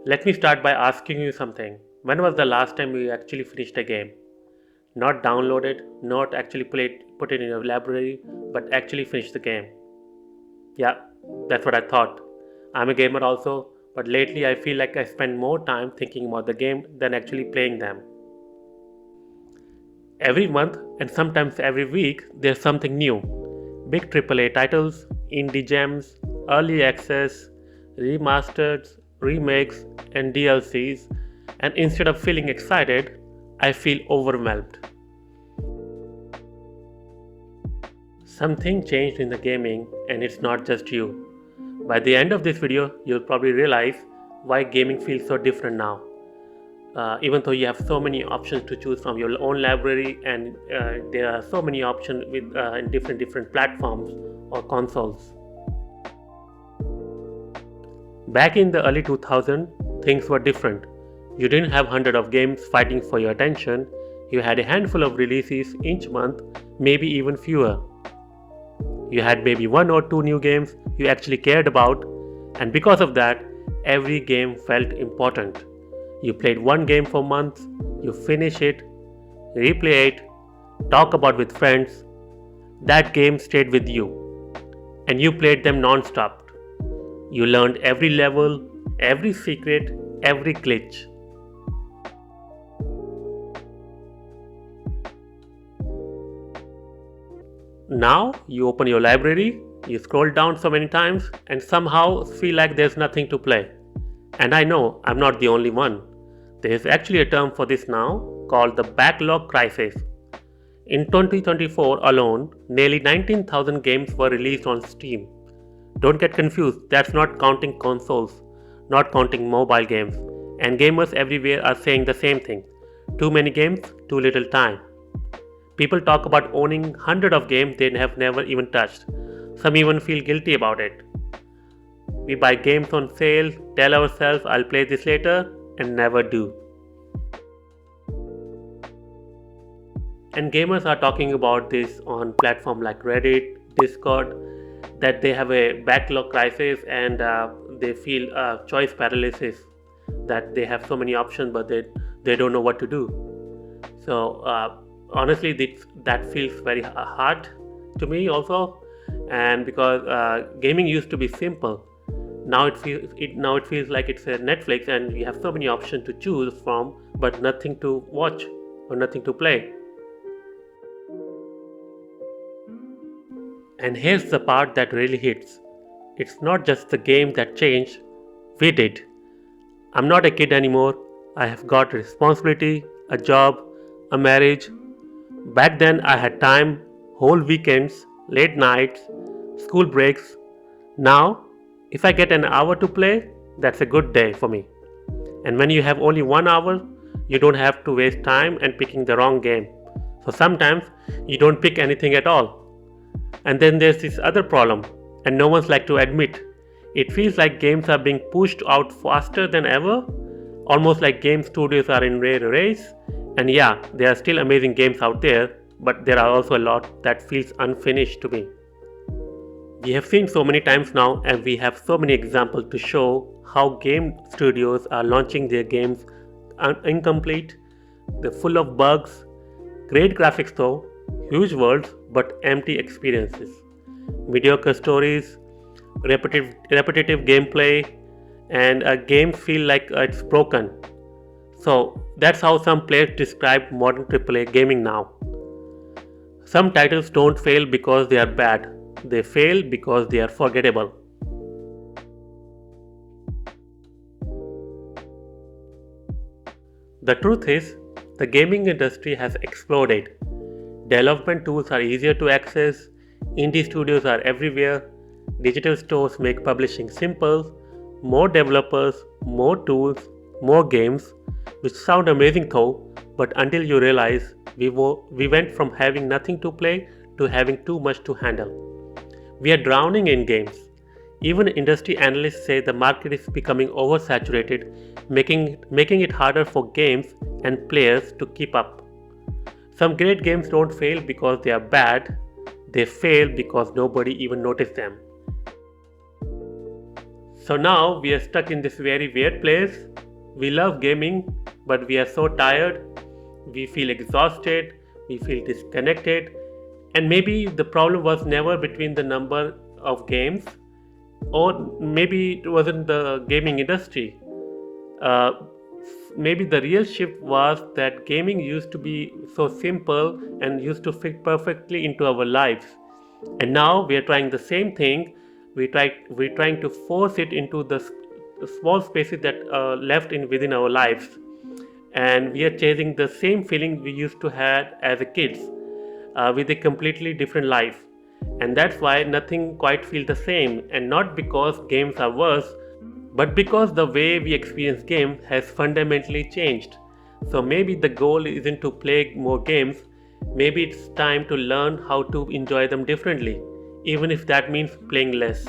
Let me start by asking you something. When was the last time you actually finished a game? Not downloaded, not actually played, put it in your library, but actually finished the game. Yeah, that's what I thought. I'm a gamer also, but lately I feel like I spend more time thinking about the game than actually playing them. Every month and sometimes every week, there's something new. Big AAA titles, indie gems, early access, remasters, remakes, and DLCs, and instead of feeling excited, I feel overwhelmed. Something changed in the gaming, and it's not just you. By the end of this video, you'll probably realize why gaming feels so different now. Even though you have so many options to choose from your own library, and there are so many options with in different platforms or consoles. Back in the early 2000s, things were different. You didn't have hundreds of games fighting for your attention. You had a handful of releases each month, maybe even fewer. You had maybe one or two new games you actually cared about, and because of that, every game felt important. You played one game for months, you finish it, replay it, talk about with friends. That game stayed with you, and you played them non-stop. You learned every level, every secret, every glitch. Now you open your library, you scroll down so many times, and somehow feel like there's nothing to play. And I know I'm not the only one. There is actually a term for this now called the backlog crisis. In 2024 alone, nearly 19,000 games were released on Steam. Don't get confused, that's not counting consoles, not counting mobile games. And gamers everywhere are saying the same thing. Too many games, too little time. People talk about owning hundreds of games they have never even touched. Some even feel guilty about it. We buy games on sale, tell ourselves I'll play this later, and never do. And gamers are talking about this on platforms like Reddit, Discord, that they have a backlog crisis and they feel choice paralysis, that they have so many options but they don't know what to do. So honestly, that feels very hard to me also, and because gaming used to be simple, now it feels like it's a Netflix and we have so many options to choose from, but nothing to watch or nothing to play. And here's the part that really hits. It's not just the game that changed, we did. I'm not a kid anymore. I have got a responsibility, a job, a marriage. Back then I had time, whole weekends, late nights, school breaks. Now, if I get an hour to play, that's a good day for me. And when you have only 1 hour, you don't have to waste time and picking the wrong game. So sometimes you don't pick anything at all. And then there's this other problem, and no one's like to admit. It feels like games are being pushed out faster than ever, almost like game studios are in rare race. And yeah, there are still amazing games out there, but there are also a lot that feels unfinished to me. We have seen so many times now, and we have so many examples to show how game studios are launching their games incomplete, they're full of bugs, great graphics though, huge worlds but empty experiences, mediocre stories, repetitive gameplay, and games feel like it's broken. So that's how some players describe modern AAA gaming now. Some titles don't fail because they are bad, they fail because they are forgettable. The truth is, the gaming industry has exploded. Development tools are easier to access, indie studios are everywhere, digital stores make publishing simple, more developers, more tools, more games, which sound amazing though, but until you realize we went from having nothing to play to having too much to handle. We are drowning in games. Even industry analysts say the market is becoming oversaturated, making it harder for games and players to keep up. Some great games don't fail because they are bad, they fail because nobody even noticed them. So now we are stuck in this very weird place. We love gaming, but we are so tired. We feel exhausted. We feel disconnected. And maybe the problem was never between the number of games, or maybe it wasn't the gaming industry. Uh, Maybe the real shift was that gaming used to be so simple and used to fit perfectly into our lives. And now we are trying the same thing. We're trying to force it into the small spaces that are left in within our lives. And we are chasing the same feeling we used to have as a kids, with a completely different life. And that's why nothing quite feels the same, and not because games are worse, but because the way we experience games has fundamentally changed. So maybe the goal isn't to play more games, maybe it's time to learn how to enjoy them differently, even if that means playing less.